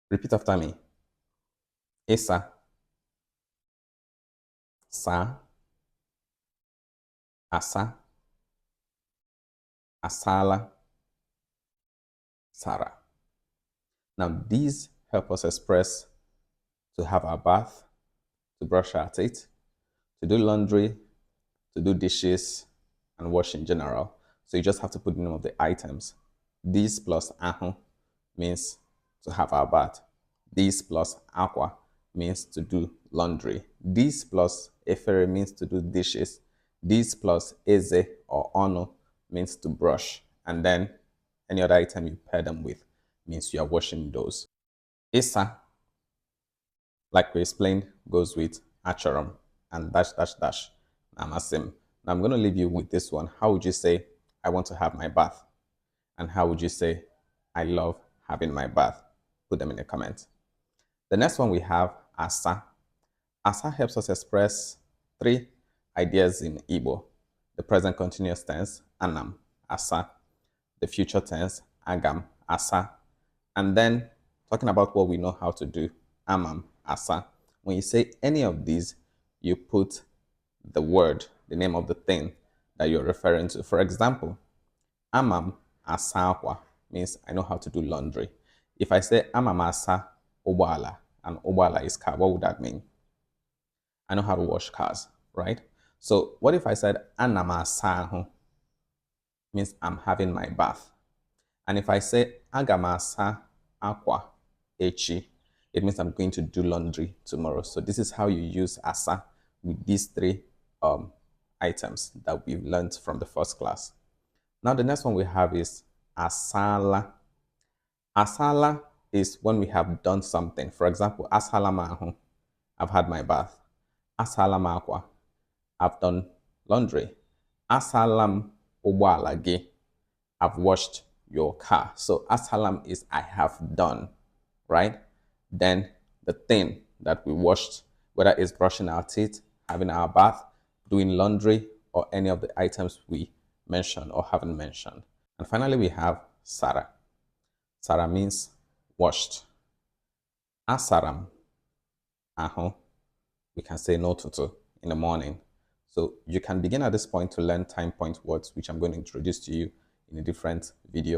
Repeat after me. Esa, sa, asa, asala, Sara. Now, these help us express to have our bath, to brush our teeth, to do laundry, to do dishes, and wash in general. So you just have to put the name of the items. This plus ahu means to have our bath. This plus aqua means to do laundry. This plus efere means to do dishes. This plus eze or ono means to brush. And then any other item you pair them with means you are washing those. Isa, like we explained, goes with acharam and dash dash dash namasim. Now I'm going to leave you with this one. How would you say, I want to have my bath? And how would you say, I love having my bath? Put them in the comments. The next one we have asa. Asa helps us express three ideas in Igbo. The present continuous tense, anam, asa. The future tense, agam, asa. And then talking about what we know how to do, amam, asa. When you say any of these, you put the word, the name of the thing that you're referring to. For example, amam asakwa means I know how to do laundry. If I say amam asa obala, and obala is car, what would that mean? I know how to wash cars, right? So what if I said anama asahu means I'm having my bath. And if I say agamasa aqua echi, it means I'm going to do laundry tomorrow. So this is how you use asa with these three items that we've learned from the first class. Now the next one we have is asala. Asala is when we have done something. For example, asalamahu, I've had my bath. Asalamakwa, I've done laundry. Asalam ubwalagi, I've washed your car. So asalam is I have done, right? Then the thing that we washed, whether it's brushing our teeth, having our bath, doing laundry, or any of the items we mentioned or haven't mentioned. And finally, we have Sara. Sara means washed. Asaram, aho, we can say no to in the morning. So you can begin at this point to learn time point words, which I'm going to introduce to you in a different video.